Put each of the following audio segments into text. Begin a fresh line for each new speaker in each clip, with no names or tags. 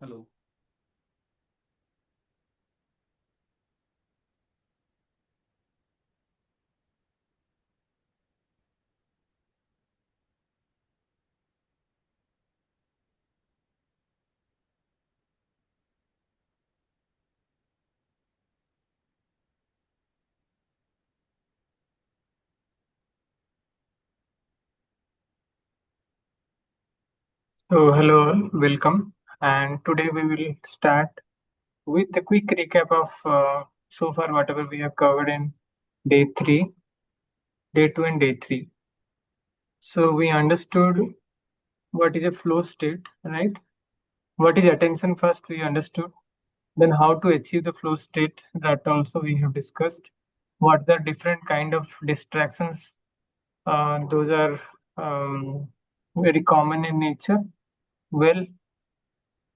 Hello.
So, hello, all, welcome. And today we will start with a quick recap of so far whatever we have covered in day 3, day 2, and day 3. So, we understood what is a flow state, right? What is attention first, we understood. Then, how to achieve the flow state, that also we have discussed. What the different kind of distractions, those are very common in nature. Well,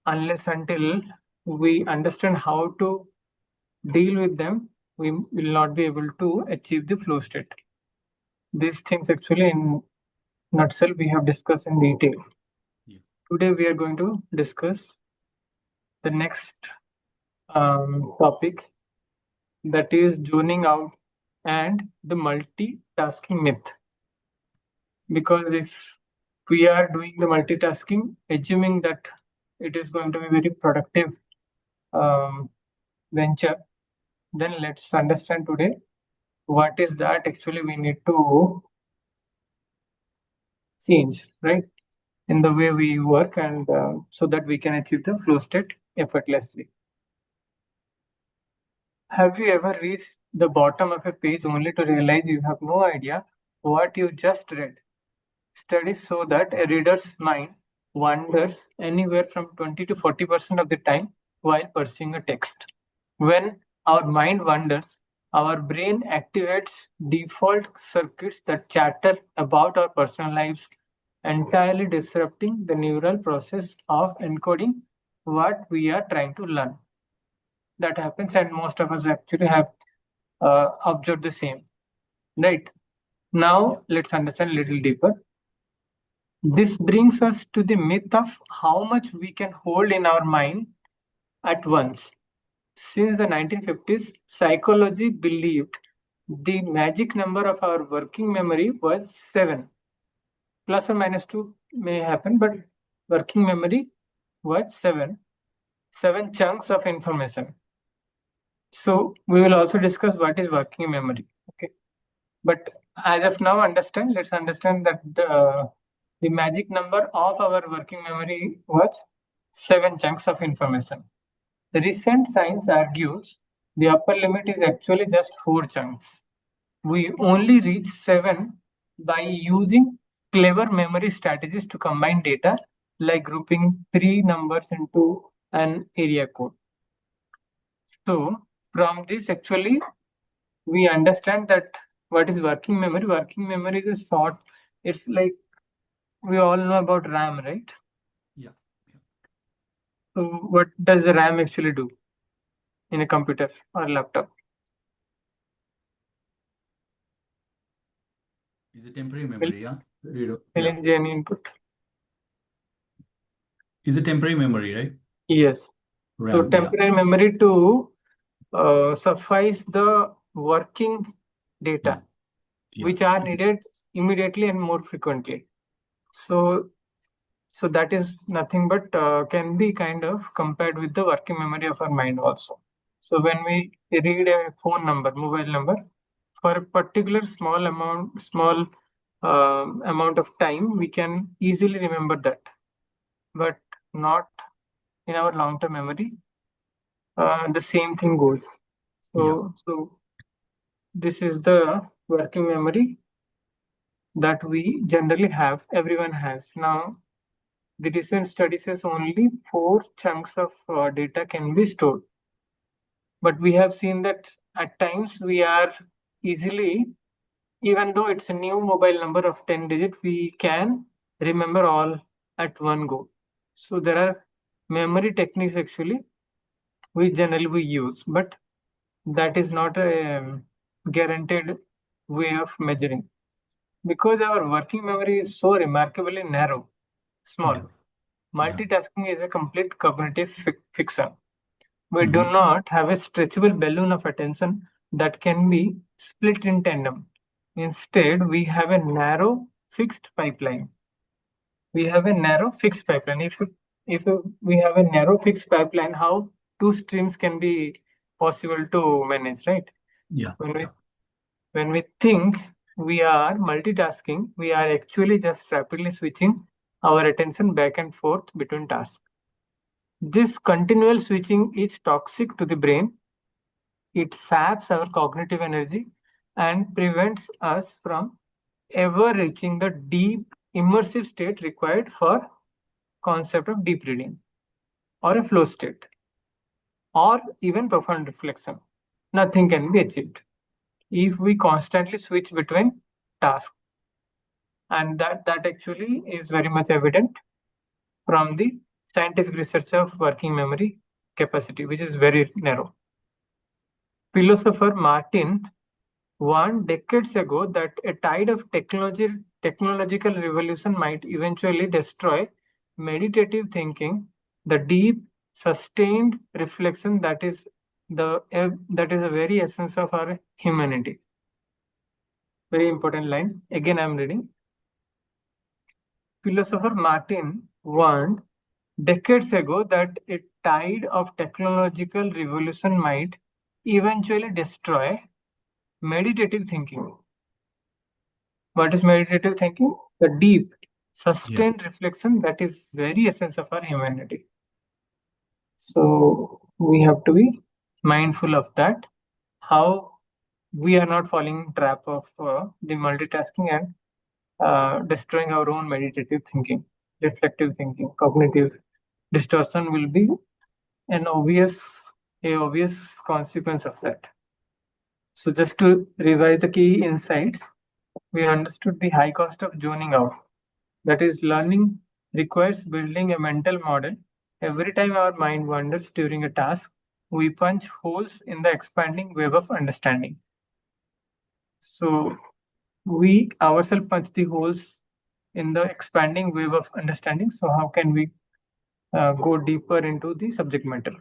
unless until we understand how to deal with them, we will not be able to achieve the flow state. These things actually in nutshell we have discussed in detail.
Yeah.
Today we are going to discuss the next topic, that is zoning out and the multitasking myth. Because if we are doing the multitasking, assuming that it is going to be very productive venture, then let's understand today what is that actually we need to change, right, in the way we work, and so that we can achieve the flow state effortlessly. Have you ever reached the bottom of a page only to realize you have no idea what you just read? Studies show that a reader's mind wanders anywhere from 20 to 40% of the time while pursuing a text. When our mind wanders, our brain activates default circuits that chatter about our personal lives, entirely disrupting the neural process of encoding what we are trying to learn. That happens, and most of us actually have observed the same. Right. Now, let's understand a little deeper. This brings us to the myth of how much we can hold in our mind at once. Since the 1950s, psychology believed the magic number of our working memory was 7. Plus or minus 2 may happen, but working memory was 7. 7 chunks of information. So we will also discuss what is working memory. Okay. But as of now, let's understand that the magic number of our working memory was 7 chunks of information. The recent science argues the upper limit is actually just 4 chunks. We only reach 7 by using clever memory strategies to combine data, like grouping 3 numbers into an area code. So, from this, actually, we understand that what is working memory. Working memory is a sort, it's like we all know about RAM, right?
Yeah.
So, what does the RAM actually do in a computer or laptop?
Is it temporary memory? Yeah.
Fill
Yeah.
in the any input.
Is it temporary memory, right?
Yes. So,
RAM.
temporary memory to suffice the working data,
Yeah.
which are needed immediately and more frequently. So that is nothing but can be kind of compared with the working memory of our mind also. So when we read a phone number, mobile number, for a particular small amount of time, we can easily remember that, but not in our long-term memory. The same thing goes. So this is the working memory that we generally have, everyone has. Now, the recent study says only 4 chunks of data can be stored. But we have seen that at times we are easily, even though it's a new mobile number of 10 digits, we can remember all at one go. So there are memory techniques actually we generally use, but that is not a guaranteed way of measuring. Because our working memory is so remarkably narrow, small, multitasking is a complete cognitive fiction. We do not have a stretchable balloon of attention that can be split in tandem. Instead, we have a narrow fixed pipeline. We have a narrow fixed pipeline. If we have a narrow fixed pipeline, how two streams can be possible to manage, right?
Yeah.
When we think we are multitasking, we are actually just rapidly switching our attention back and forth between tasks. This continual switching is toxic to the brain. It saps our cognitive energy and prevents us from ever reaching the deep immersive state required for concept of deep reading or a flow state or even profound reflection. Nothing can be achieved if we constantly switch between tasks. And that actually is very much evident from the scientific research of working memory capacity, which is very narrow. Philosopher Martin warned decades ago that a tide of technological revolution might eventually destroy meditative thinking, the deep, sustained reflection that is a very essence of our humanity. Very important line. Again, I'm reading. Philosopher Martin warned decades ago that a tide of technological revolution might eventually destroy meditative thinking. What is meditative thinking? The deep, sustained reflection that is very essence of our humanity. So we have to be mindful of that. How we are not falling trap of the multitasking and destroying our own meditative thinking, reflective thinking, cognitive distortion will be an obvious consequence of that. So just to revise the key insights, we understood the high cost of zoning out. That is, learning requires building a mental model. Every time our mind wanders during a task, we punch holes in the expanding web of understanding. So we ourselves punch the holes in the expanding web of understanding. So how can we go deeper into the subject matter?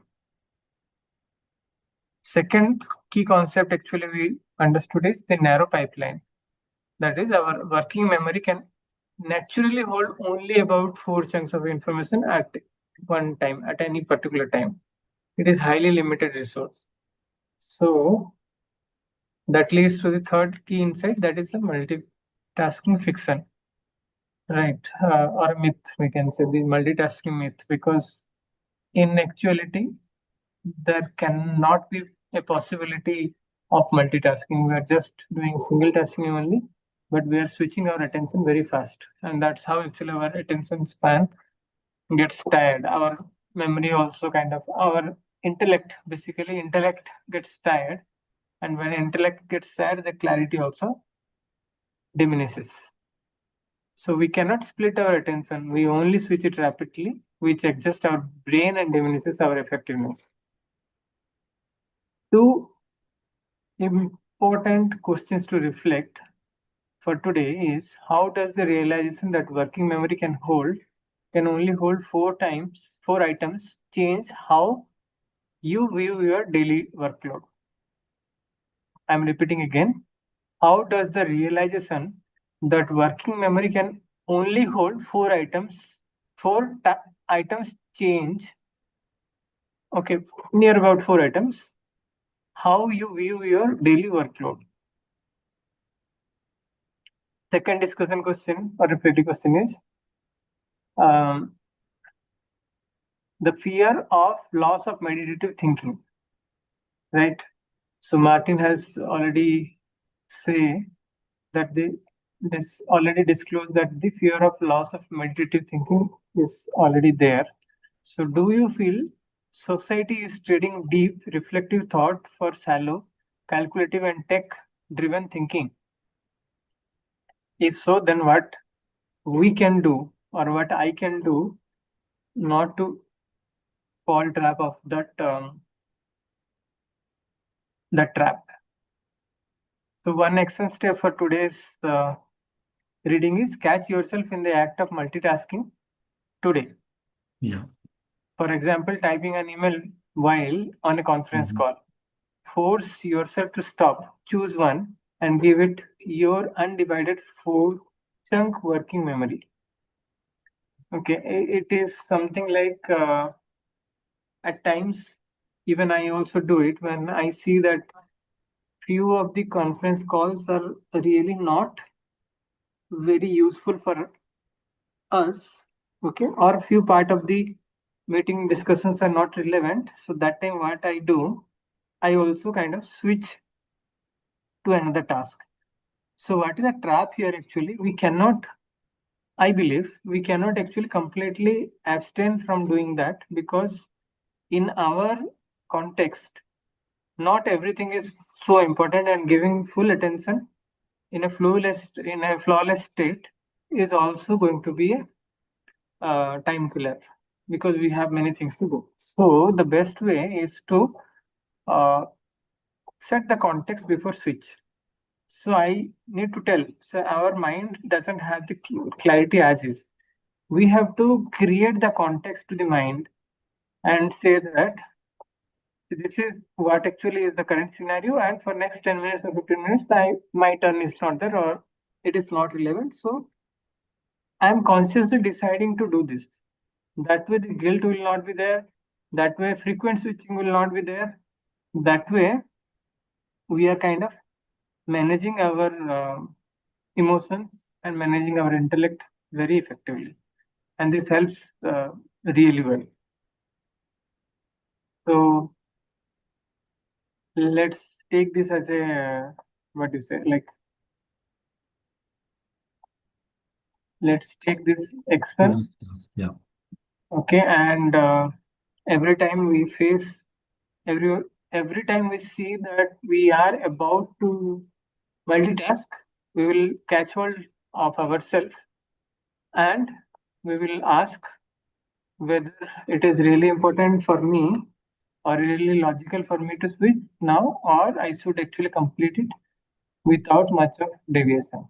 Second key concept actually we understood is the narrow pipeline. That is, our working memory can naturally hold only about 4 chunks of information at one time, at any particular time. It is highly limited resource. So that leads to the third key insight, that is the multitasking fiction, right? Or myth, we can say the multitasking myth, because in actuality, there cannot be a possibility of multitasking. We are just doing single tasking only, but we are switching our attention very fast. And that's how actually our attention span gets tired. Our memory also our intellect gets tired. And when intellect gets tired, the clarity also diminishes. So we cannot split our attention. We only switch it rapidly, which exhausts our brain and diminishes our effectiveness. Two important questions to reflect for today is, how does the realization that working memory can only hold 4 items change how you view your daily workload? I'm repeating again. How does the realization that working memory can only hold 4 items change, okay, near about 4 items, how you view your daily workload? Second discussion question or reflective question is the fear of loss of meditative thinking, right? So Martin has already say that this already disclosed that the fear of loss of meditative thinking is already there. So do you feel society is trading deep reflective thought for shallow, calculative and tech-driven thinking? If so, then what we can do or what I can do not to fall trap of that trap? So one action step for today's reading is catch yourself in the act of multitasking today.
Yeah.
For example, typing an email while on a conference call. Force yourself to stop, choose one, and give it your undivided four chunk working memory. Okay, it is something like at times, even I also do it when I see that few of the conference calls are really not very useful for us, okay, or few part of the meeting discussions are not relevant. So that time what I do, I also kind of switch to another task. So what is the trap here actually? We cannot, I believe, we cannot actually completely abstain from doing that because in our context, not everything is so important, and giving full attention in a flawless state is also going to be a time killer because we have many things to do. So the best way is to uh, set the context before switch. So I need to tell. So our mind doesn't have the clarity as is. We have to create the context to the mind and say that this is what actually is the current scenario, and for next 10 minutes or 15 minutes, my turn is not there or it is not relevant. So I am consciously deciding to do this. That way, the guilt will not be there. That way, frequent switching will not be there. That way, we are kind of managing our emotions and managing our intellect very effectively. And this helps really well. So let's take this as a, what do you say, like, let's take this action.
Yeah.
Okay, and every time we face, every time we see that we are about to multitask, we will catch hold of ourselves and we will ask whether it is really important for me or really logical for me to switch now, or I should actually complete it without much of deviation.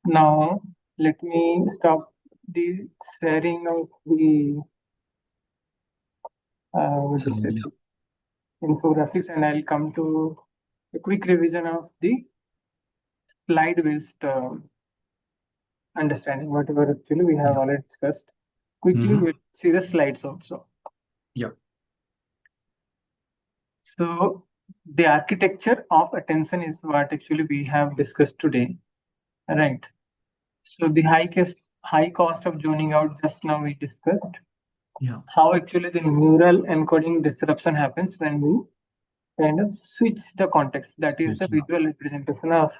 Now, let me stop the sharing of the what is it?
Yeah.
Infographics, and I'll come to a quick revision of the slide-based understanding, whatever actually we have already discussed. Quickly, we'll see the slides also.
Yeah.
So the architecture of attention is what actually we have discussed today, right? So the high cost of zoning out just now we discussed.
Yeah.
How actually the neural encoding disruption happens when we kind of switch the context. That is the visual representation of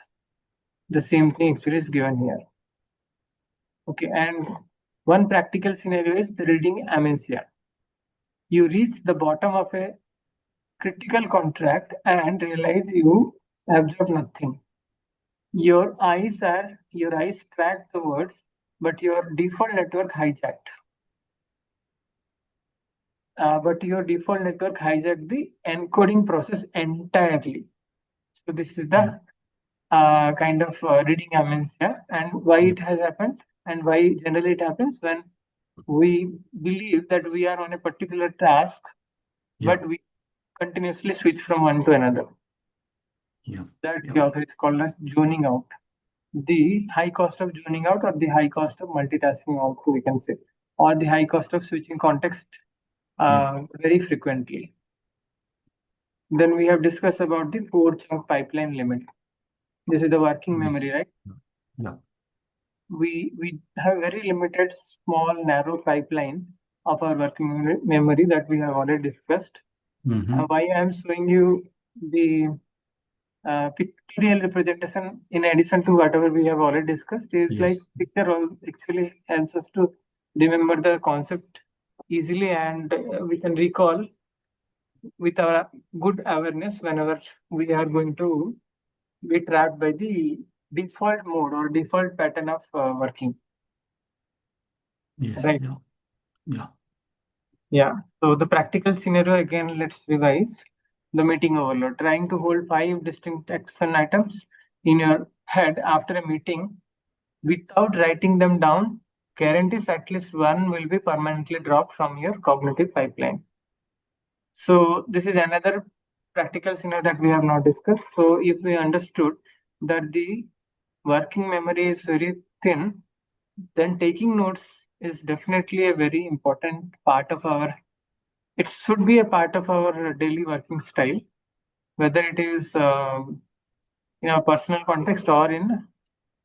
the same thing actually is given here. Okay, and one practical scenario is the reading amnesia. You reach the bottom of a critical contract and realize you absorb nothing. Your eyes track the words, but your default network hijacked. But your default network hijacked the encoding process entirely. So this is the kind of reading amnesia, and why it has happened, and why generally it happens when we believe that we are on a particular task, but we continuously switch from one to another. That the author is called as zoning out. The high cost of zoning out, or the high cost of multitasking also we can say, or the high cost of switching context very frequently. Then we have discussed about the 4 chunk pipeline limit. This is the working memory, right?
Yeah.
We have very limited, small, narrow pipeline of our working memory that we have already discussed. Why I am showing you the pictorial representation in addition to whatever we have already discussed is like picture actually helps us to remember the concept easily, and we can recall with our good awareness whenever we are going to be trapped by the default mode or default pattern of working.
Yes.
Right. Yeah. So the practical scenario again, let's revise. The meeting overload. Trying to hold 5 distinct action items in your head after a meeting without writing them down guarantees at least one will be permanently dropped from your cognitive pipeline. So this is another practical scenario that we have not discussed. So if we understood that the working memory is very thin, then taking notes is definitely a very important part of our, it should be a part of our daily working style, whether it is in our personal context or in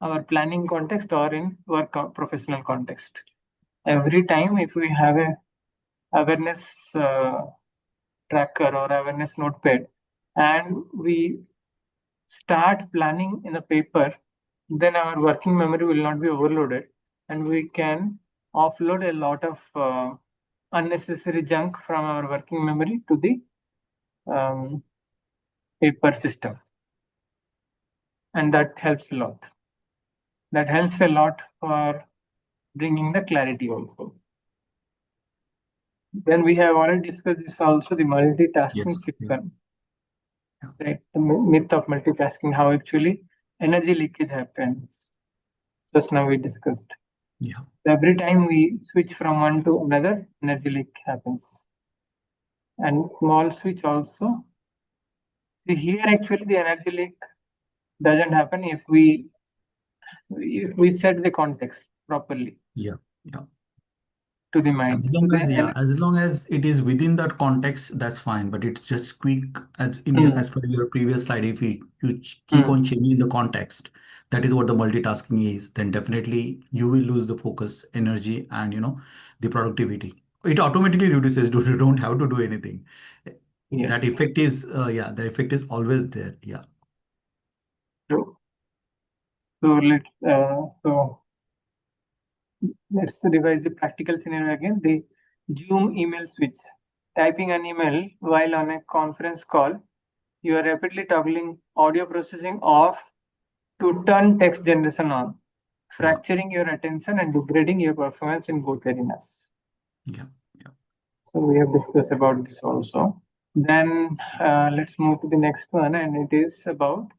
our planning context or in work professional context. Every time if we have a awareness tracker or awareness notepad and we start planning in a paper, then our working memory will not be overloaded and we can offload a lot of unnecessary junk from our working memory to the um, paper system. And that helps a lot. That helps a lot for bringing the clarity also. Then we have already discussed this also, the multitasking
Yes. Yeah.
system, right? The myth of multitasking, how actually energy leakage happens. Just now we discussed.
Yeah.
Every time we switch from one to another, energy leak happens. And small switch also. See, here actually the energy leak doesn't happen if we set the context properly
Yeah. Yeah.
to the mind.
As
So
long
the
as, yeah, as long as it is within that context, that's fine. But it's just quick as in your,
mm,
as per your previous slide. If keep
mm,
on changing the context, that is what the multitasking is. Then definitely you will lose the focus, energy, and the productivity. It automatically reduces. You don't have to do anything.
yes,
That effect is yeah, the effect is always there. Yeah.
true. So let's revise the practical scenario again. The Zoom email switch. Typing an email while on a conference call, you are rapidly toggling audio processing off to turn text generation on,
Yeah.
fracturing your attention and degrading your performance in both arenas.
Yeah. Yeah.
So we have discussed about this also. Then let's move to the next one, and it is about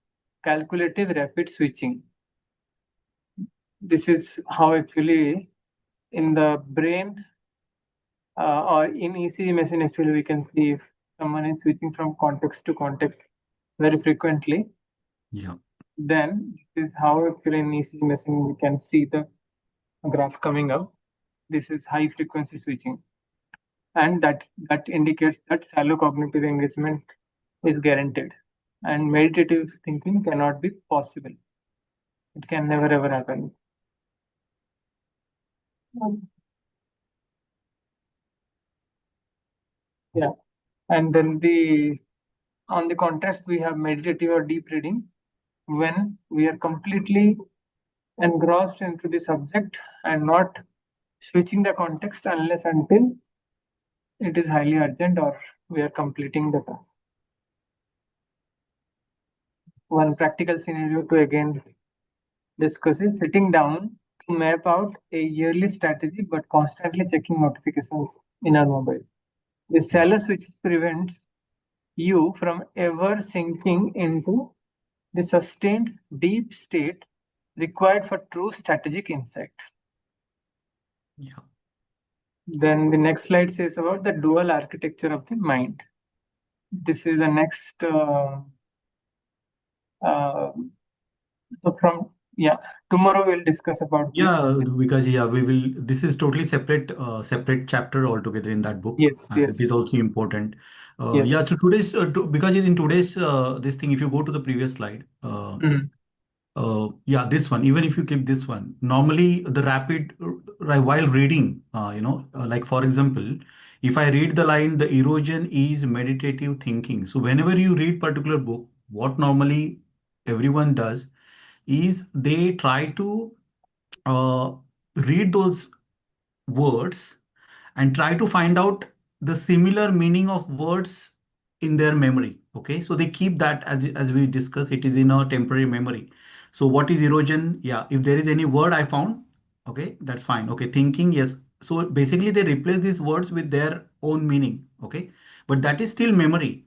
calculative rapid switching. This is how actually in the brain or in ECG machine actually we can see if someone is switching from context to context very frequently,
Yeah.
then this is how actually in ECG machine we can see the graph coming up. This is high frequency switching, and that indicates that shallow cognitive engagement is guaranteed, and meditative thinking cannot be possible. It can never ever happen. Yeah, and then the on the contrast we have meditative or deep reading when we are completely engrossed into the subject and not switching the context unless until it is highly urgent or we are completing the task. One practical scenario to again discuss is sitting down to map out a yearly strategy but constantly checking notifications in our mobile. The
Yeah.
shallow switch prevents you from ever sinking into the sustained deep state required for true strategic insight.
Yeah.
Then the next slide says about the dual architecture of the mind. This is the next. Uh, so from yeah, tomorrow we'll discuss about this.
Yeah, because yeah, we will. This is totally separate, separate chapter altogether in that book,
Yes,
and it is
yes,
also important. Yeah,
yes.
so today's because in today's this thing, if you go to the previous slide,
Mm,
yeah, this one. Even if you keep this one, normally the rapid while reading, like for example, if I read the line, the erosion is meditative thinking. So whenever you read particular book, what normally everyone does is they try to uh, read those words and try to find out the similar meaning of words in their memory. Okay, so they keep that as we discuss, it is in a temporary memory. So what is erosion? Yeah, if there is any word I found, okay, that's fine. Okay, thinking, yes. So basically they replace these words with their own meaning. Okay, but that is still memory,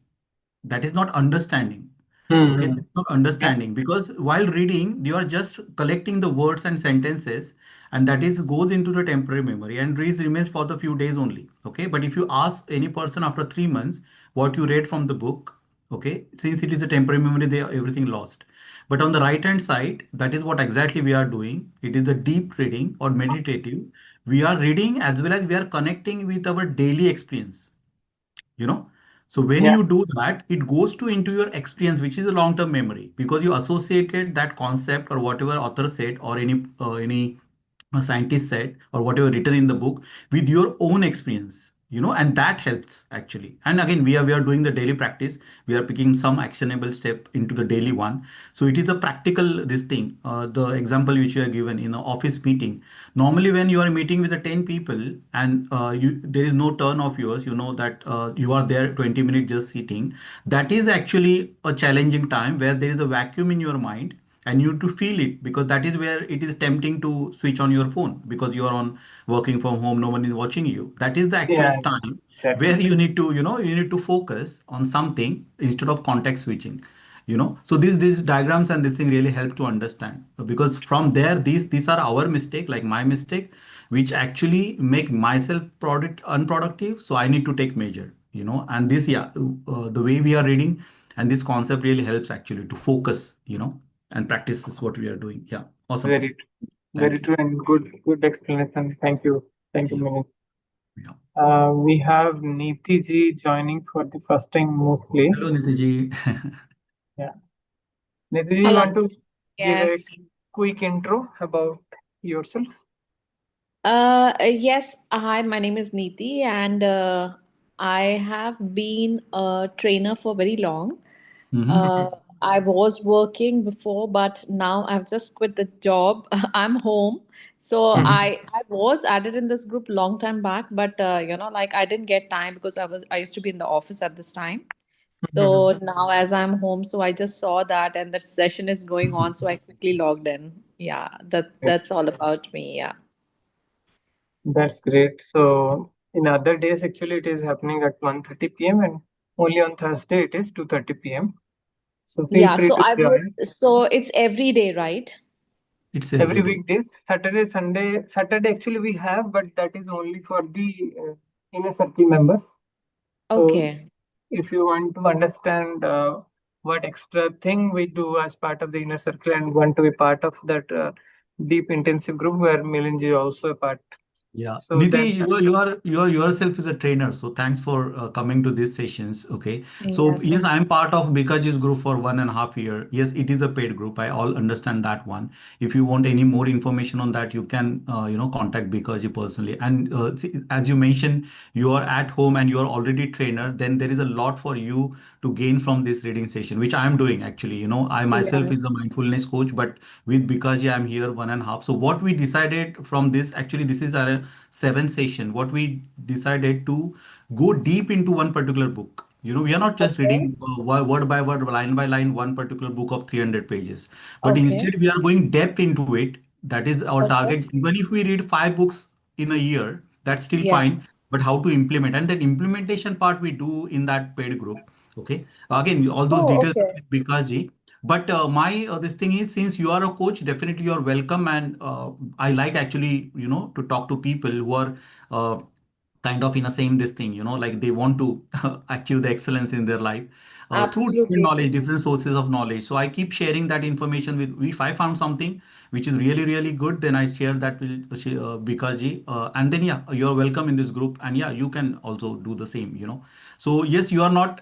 that is not understanding. Okay,
mm,
that's not
yeah.
understanding, because while reading you are just collecting the words and sentences, and that is goes into the temporary memory and remains for the few days only. Okay, but if you ask any person after 3 months what you read from the book, okay, since it is a temporary memory, they are everything lost. But on the right hand side, that is what exactly we are doing. It is the deep reading or meditative. We are reading as well as we are connecting with our daily experience, you know. So when
Yeah.
you do that, it goes to into your experience, which is a long term memory, because you associated that concept or whatever author said or any scientist said or whatever written in the book with your own experience, you know, and that helps actually. And again, we are doing the daily practice. We are picking some actionable step into the daily one. So it is a practical this thing. The example which you are given in an office meeting, normally when you are meeting with the 10 people and there is no turn of yours, you know that you are there 20 minutes just sitting. That is actually a challenging time where there is a vacuum in your mind and you to feel it, because that is where it is tempting to switch on your phone because you are on working from home, no one is watching you. That is the actual
Yeah,
time
exactly.
where you need to, you know, you need to focus on something instead of context switching, you know. So these diagrams and this thing really help to understand, because from there these are our mistake, like my mistake, which actually make myself product unproductive, so I need to take measure, you know. And this, yeah, the way we are reading and this concept really helps actually to focus, you know, and practice is what we are doing. Yeah, awesome.
Very,
Thank
very
you.
true and good explanation. Thank you. Thank you,
Yeah,
Milind.
yeah.
We have Neeti ji joining for the first time mostly.
Hello, Nitiji.
Yeah. Neeti ji, you
Hello.
want to give a
Yes.
quick intro about yourself?
Yes. Hi, my name is Neeti, and I have been a trainer for very long.
Hmm.
Uh, I was working before, but now I've just quit the job. I'm home. So
Hmm.
I was added in this group long time back, but like I didn't get time because I used to be in the office at this time. So now as I'm home, so I just saw that and that session is going on, so I quickly logged in. Yeah, that's all about me. Yeah.
That's great. So in other days, actually, it is happening at 1:30 p.m. and only on Thursday it is 2:30 p.m. So feel
Yeah,
free
so
to
I was
join
so it's every day, right?
It's
every
every day.
weekdays. Saturday, Sunday, Saturday actually we have, but that is only for the inner circle members. So
Okay.
if you want to understand what extra thing we do as part of the inner circle and want to be part of that deep intensive group where Milinji is also a part.
Yeah,
So
Niti,
then,
you are yourself is a trainer, so thanks for coming to these sessions. Okay, so
Yeah.
yes, I am part of Bikaji's group for 1.5 year. Yes, it is a paid group. I all understand that one. If you want any more information on that, you can contact Bikaji personally. And see, as you mentioned, you are at home and you are already trainer. Then there is a lot for you to gain from this reading session, which I am doing actually. You know, I myself
Yeah.
is a mindfulness coach, but with Bikaji, I'm here 1.5. So what we decided from this, actually, this is our seventh session. What we decided to go deep into one particular book. You know, we are not just
Okay.
reading word by word, line by line, one particular book of 300 pages, but
Okay.
instead we are going depth into it. That is our
Okay.
target. Even if we read 5 books in a year, that's still
Yeah.
fine. But how to implement, and that implementation part we do in that paid group. Okay. Again, all those
Oh,
details
okay.
with Bikaji. But my this thing is, since you are a coach, definitely you are welcome. And I like actually, you know, to talk to people who are uh, kind of in a same this thing, you know, like they want to achieve the excellence in their life through different
Absolutely.
knowledge, different sources of knowledge. So I keep sharing that information with, if I found something which is really really good, then I share that with Bikaji, and then yeah, you're welcome in this group, and yeah, you can also do the same, you know. So yes, you are not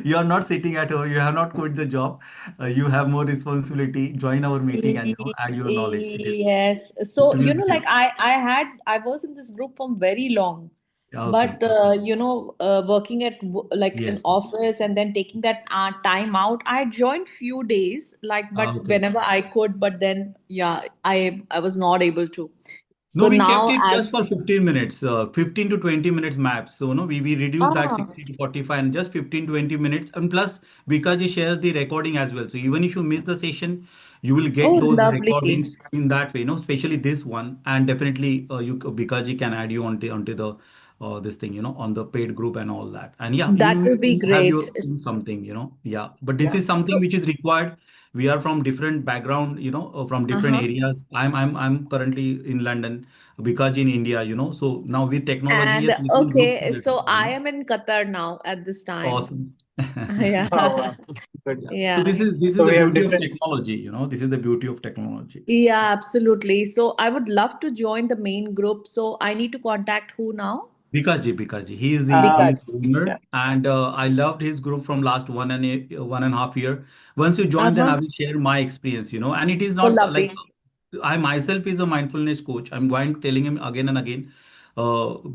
you are not sitting at home, you have not quit the job, you have more responsibility. Join our meeting and, you know, add your knowledge.
Yes.
It
So,
will be help.
I was in this group from very long,
Yeah, okay,
but
okay.
working at like in
Yes.
office and then taking that time out, I joined few days, like, but
Okay.
whenever I could, but then yeah, I was not able to.
No,
So
we kept
now
it
as
just for 15 minutes, 15 to 20 minutes max. So, no, we reduced that
ah
60 to 45 and just 15, 20 minutes. And plus, because he shares the recording as well. So, even if you miss the session, you will get
oh
those
lovely.
recordings in that way, you know, especially this one. And definitely, Bikaji can add you onto the this thing, on the paid group and all that. And yeah,
That will be
you have your
great.
own something, yeah. But this
Yeah.
is something
So,
which is required. We are from different background, from different
uh-huh.
areas. I'm currently in London, because in India, so now with technology,
And
yes, we can group
okay,
together,
so I am in Qatar now at this time.
Awesome.
Oh,
Yeah.
wow. Good.
Yeah. So
Yeah.
this is
So
the
we have
beauty of
different.
technology, This is the beauty of technology.
Yeah, absolutely. So I would love to join the main group. So I need to contact who now?
Bikaji, he
Uh,
is
Because.
the owner,
yeah.
and I loved his group from last 1.5 year. Once you join, then
Uh-huh.
I will share my experience, and it is
Oh,
not like,
lovely.
I myself is a mindfulness coach. I'm going telling him again and again.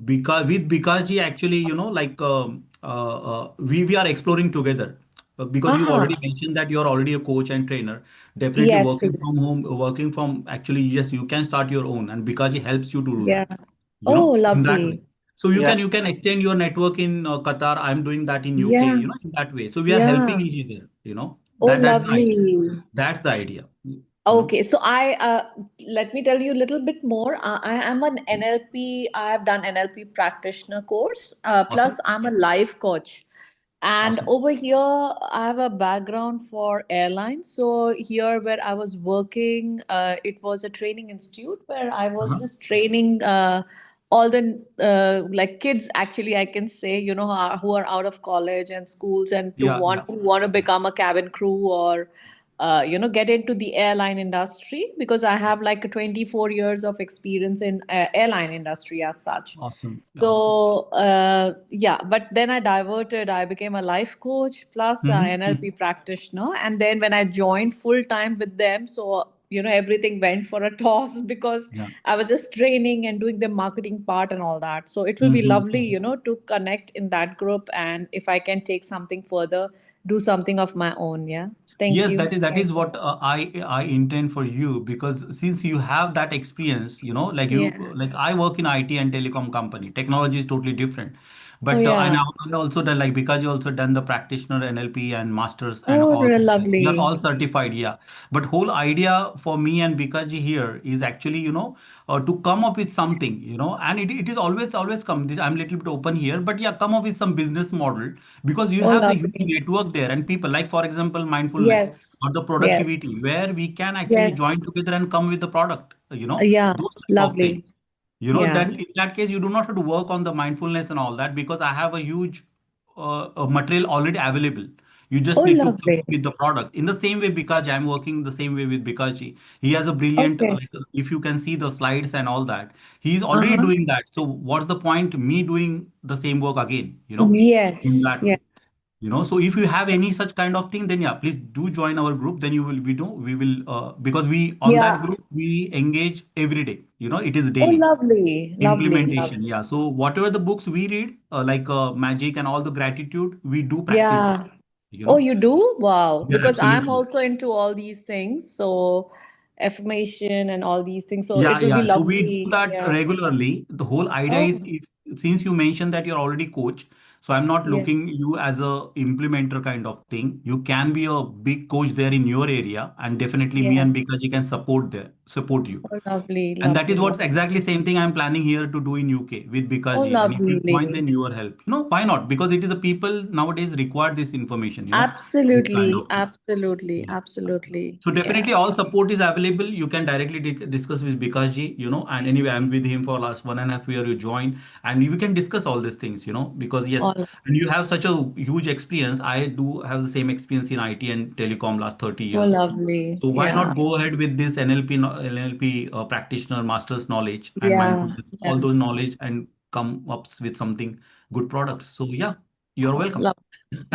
Because with Bikaji, actually, like, we are exploring together. Because you
Uh-huh.
already mentioned that you are already a coach and trainer. Definitely
Yes,
working from
please.
home, working from, actually, yes, you can start your own, and Bikaji helps you to do
Yeah.
that.
Oh,
In that way.
lovely.
So you can
Yeah.
you can extend your network in Qatar. I'm doing that in UK,
Yeah.
in that way. So we are helping
Yeah.
each other.
Oh,
That's the idea.
lovely.
That's the idea.
Okay, so I let me tell you a little bit more. I am an NLP. I have done NLP practitioner course. Plus,
Awesome,
I'm a life coach. And
awesome.
over here, I have a background for airlines. So here, where I was working, it was a training institute where I was
Uh-huh.
just training all the like kids. Actually, I can say, who are out of college and schools and to
Yeah, yeah.
want to become a cabin crew or get into the airline industry because I have like 24 years of experience in airline industry as such.
Awesome, awesome.
So yeah, but then I diverted. I became a life coach plus
Mm-hmm.
NLP practitioner, and then when I joined full time with them, so everything went for a toss because
Yeah.
I was just training and doing the marketing part and all that. So it will be lovely,
Mm-hmm.
to connect in that group, and if I can take something further, do something of my own. Yeah. Thank
Yes,
you.
that is
Thank you.
what I intend for you, because since you have that experience,
Yeah.
like I work in IT and telecom company. Technology is totally different,
Oh
but
yeah.
and also done, like, because you also done the practitioner NLP and masters and
Oh,
all. We are
lovely.
all certified, yeah. But whole idea for me and Bikaji here is actually, to come up with something, and it is always come. I'm a little bit open here, but yeah, come up with some business model, because you
Oh,
have the huge
lovely.
network there and people, like, for example, mindfulness
Yes.
or the
Yes.
productivity, where we can actually
Yes.
join together and come with the product,
Yeah.
those type of things.
Lovely. Yeah.
Then in that case, you do not have to work on the mindfulness and all that, because I have a huge material already available. You
Oh,
just need to come
lovely.
up with the product. In the same way, because I'm working the same way with Bikaji. He has a brilliant,
Okay.
like, if you can see the slides and all that, he's already
Uh-huh.
doing that. So what's the point me doing the same work again, in
Yes.
that way?
Yes.
So if you have any such kind of thing, then yeah, please do join our group. Then you will, we will, because we, on that
Yeah.
group, we engage every day. It is
Oh,
daily
lovely. Lovely.
implementation.
Lovely.
Yeah. So whatever the books we read, like, magic and all the gratitude, we do practice that.
Yeah.
You
Oh,
know.
you do? Wow.
Yeah,
Because I'm
absolutely.
also into all these things. So affirmation and all these things. So
Yeah,
it will be
yeah. So we do
lovely.
that
Yeah.
regularly. The whole idea is,
Oh,
if, since you mentioned that you're already coach, so I'm not
yeah.
looking you as a implementer kind of thing. You can be a big coach there in your area, and definitely me
Yeah.
and Bikaji can support you.
Oh, lovely.
And that is
Lovely.
what's
Lovely.
exactly same thing I'm planning here to do in UK with
Oh,
Bikaji. And if you join,
lovely.
then your help. Why not? Because it is the people nowadays require this information, this kind
Absolutely.
of thing.
Absolutely.
Yeah.
Absolutely.
So
Yeah.
definitely all support is available. You can directly discuss with Bikash and anyway, I'm with him for last 1.5 year. You join and we can discuss all these things, because yes,
All.
and you have such a huge experience. I do have the same experience in IT and telecom last 30
Oh,
years.
lovely.
So why
Yeah.
not go ahead with this NLP practitioner, master's knowledge and
Yeah.
mindfulness, all
Yeah.
those knowledge and come up with something good products. So yeah, you're welcome.
Love.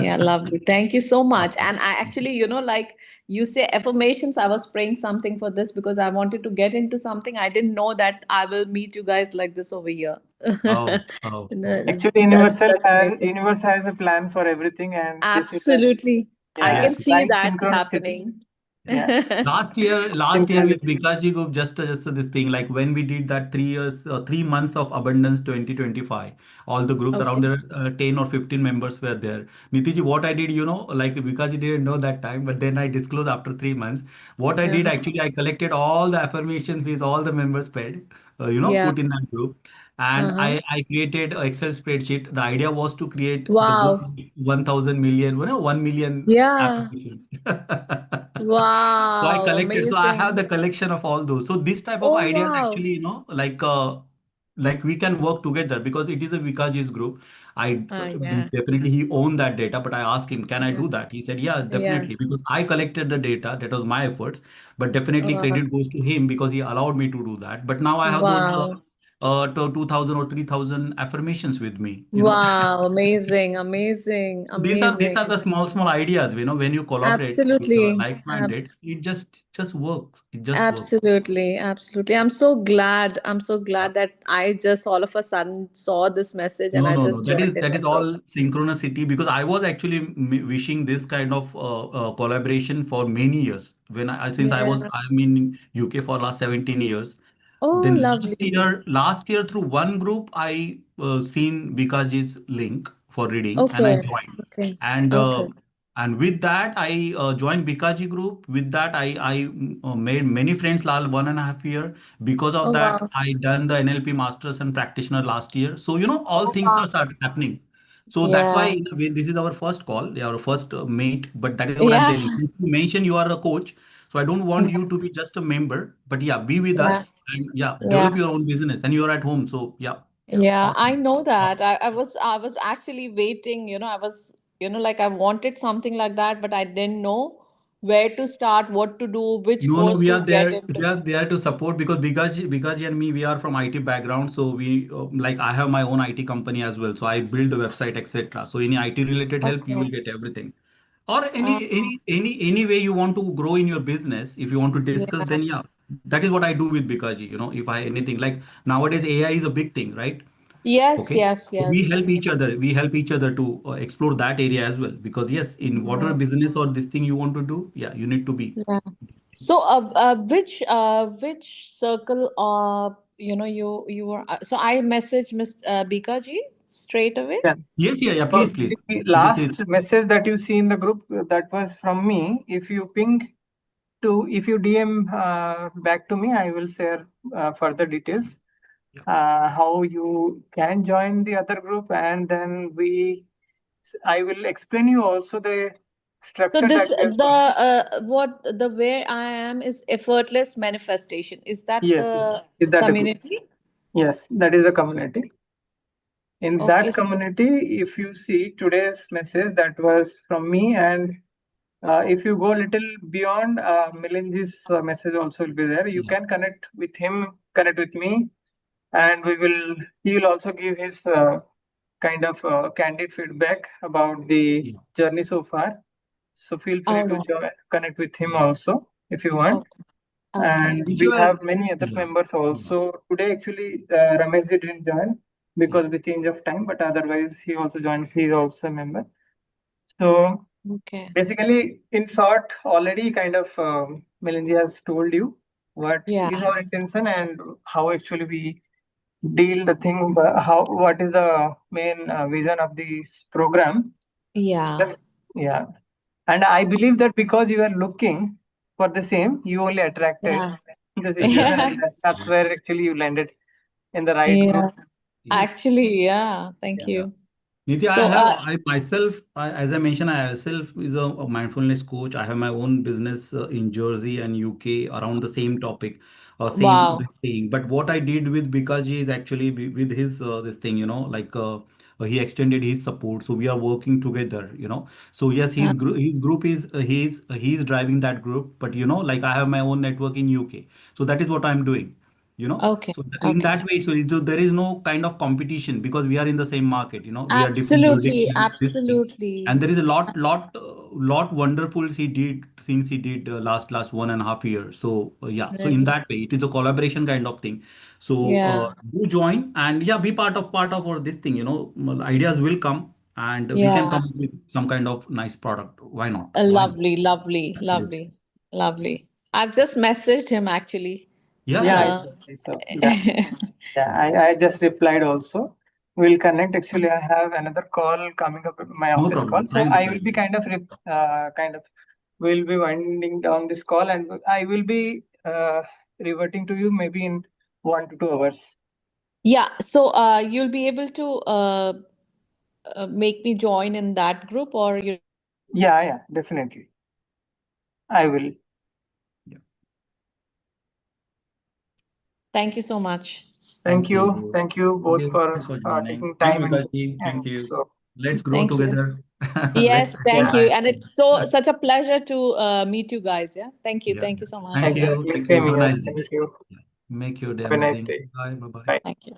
Yeah, lovely. Thank you so much.
Awesome.
And I actually, like you say affirmations, I was praying something for this because I wanted to get into something. I didn't know that I will meet you guys like this over here.
Oh, oh, oh.
Actually,
That's great.
Universe has a plan for everything, and this is a,
Absolutely. I
yeah,
can
Yes.
see
right
that
synchronicity.
happening.
Yeah,
Last year with
synchronicity.
Vikaji Group, just this thing, like when we did that 3 years, 3 months of abundance 2025, all the groups around
Okay.
there, 10 or 15 members were there. Nitiji, what I did, like Vikaji didn't know that time, but then I disclosed after 3 months. What I did
Uh-huh.
actually, I collected all the affirmations which all the members paid,
Yeah.
put in that group. and
Uh-huh.
I created an Excel spreadsheet. The idea was to create the group
Wow.
1,000 million, 1 million
Yeah.
applications. So I
Wow.
collected. So I have
Amazing.
the collection of all those. So this type of
Oh,
ideas
wow.
actually, like we can work together because it is a Vikaji's group. I means
Yeah.
definitely he owned that data, but I asked him, can I
Yeah.
do that? He said, yeah,
Yeah.
definitely, because I collected the data. That was my efforts, but definitely
Wow.
credit goes to him because he allowed me to do that. But now I have those
Wow.
2,000 or 3,000 affirmations with me.
Wow. Amazing. Amazing.
So these are
Amazing.
the small ideas. When you collaborate with
Absolutely.
like-minded, it just works. It just works.
Absolutely, absolutely. I'm so glad. I'm so glad that I just all of a sudden saw this message and
No,
I
no, no.
just
That
joined
is
in
that
the
is
group.
all synchronicity because I was actually wishing this kind of collaboration for many years. Since
Yeah.
I'm in UK for last 17 years.
Oh,
Then
lovely.
last year through one group, I seen Bikaji's link for reading, and I
Okay.
joined.
Okay.
And
Okay.
with that, I joined Bikaji group. With that, I made many friends last 1.5 year. Because of
Oh,
that,
wow.
I done the NLP Masters and Practitioner last year. So all
Oh,
things
wow.
are start happening. So that's why
Yeah.
this is our first call, our first meet. But that is what I'm
Yeah.
telling. Since you mentioned you are a coach, so I don't want you to be just a member, but yeah, be with
Yeah.
us and yeah,
Yeah.
develop your own business. And you're at home, so yeah,
Yeah. I
awesome.
know that.
Awesome.
I was actually waiting, like I wanted something like that, but I didn't know where to start, what to do, which
No, no,
course
we
to
are
get
there.
into.
We are there to support because Bikaji and me, we are from IT background. So we like I have my own IT company as well. So I build the website, etc. So any IT related help, you will
Okay.
get everything. Or
Uh,
any way you want to grow in your business, if you want to discuss,
yeah.
then yeah, that is what I do with Bikaji. If I anything like nowadays AI is a big thing, right?
Yes,
Okay.
yes,
So we
yes.
help each other. We help each other to explore that area as well. Because yes, in whatever
Yeah.
business or this thing you want to do, yeah, you need to be.
Yeah. So, which circle, you were. So I messaged Miss Bika ji straight away.
Yeah.
Yes, yeah, yeah.
So
Please, please.
the
This is
last message that you see in the group, that was from me. If you DM back to me, I will share further details.
yeah,
How you can join the other group, and then I will explain you also the
So
structure
this
that we are following.
what the where I am is effortless manifestation. Is that
Yes, yes.
the
Is that a group?
community?
Yes, that is a community. In
Okay.
that community, if you see today's message, that was from me, and if you go a little beyond, Milinji's message also will be there. You
yeah,
can connect with him, connect with me, and he will also give his kind of candid feedback about the
yeah,
journey so far. So feel free
All
to
right.
connect with him
yeah.
also if you want.
Okay. Okay.
And we
Whichever,
have many other
yeah,
members
yeah,
also. Today, actually, Ramesh didn't join
yeah,
because of the change of time, but otherwise, he also joins. He's also a member. So,
Okay.
basically, in short, already kind of Melindy has told you what
Yeah.
is our intention and how actually we deal the thing, how what is the main vision of this program.
Yeah.
Just, yeah. And I believe that because you are looking for the same, you only attracted
Yeah.
the
yeah,
situation, and that's where actually you landed in the right group.
Yeah.
yeah.
Actually, yeah. Thank
Yeah.
Yeah.
you.
Niti,
So,
I myself, as I mentioned, I myself is a mindfulness coach. I have my own business in Jersey and UK around the same topic, same this
wow.
thing. But what I did with Bikaji is actually with his this thing, he extended his support. So we are working together. So yes,
Uh,
his group is he's driving that group. But like I have my own network in UK. So that is what I'm doing you know
okay.
so in
Okay.
that way, so there is no kind of competition because we are in the same market. We are different
Absolutely.
jurisdictions, this thing. And
Absolutely.
there is a lot wonderful he did things he did last 1.5 years. So yeah, so in
Really.
that way it is a collaboration kind of thing. So
Yeah.
do join and yeah, be part of our this thing. Ideas will come and we can
Yeah.
come up with some kind of nice product. Why not?
Lovely. Lovely.
Absolutely.
Lovely. Lovely. I've just messaged him actually.
Yeah,
Yeah,
yeah,
I
Uh,
saw. I saw. Yeah, I just replied also. We'll connect. Actually, I have another call coming up, my
no
office call.
problem,
So
fine with
I
that.
will be kind of, will be winding down this call, and I will be reverting to you maybe in 1 to 2 hours.
Yeah, so you'll be able to make me join in that group, or you.
Yeah, definitely. I will.
Yeah.
Thank you so much.
Thank
Thank
you.
you.
Thank you
Thank
both
you.
for
Thanks for joining.
taking
Thank you,
time
Vikash.
and
Thank you.
so
Let's grow
Thank you.
together. Let's
Yes,
take
thank
yeah,
you.
time.
And it's so such a pleasure to meet you guys. Yeah. Thank you.
Yeah.
Thank you so much.
Thank you.
exactly.
Thank you.
Same
Have a
here.
nice day.
Thank you.
Yeah. Make your day
Have a nice
amazing.
day.
Bye. Bye. Bye.
Bye.
Thank you.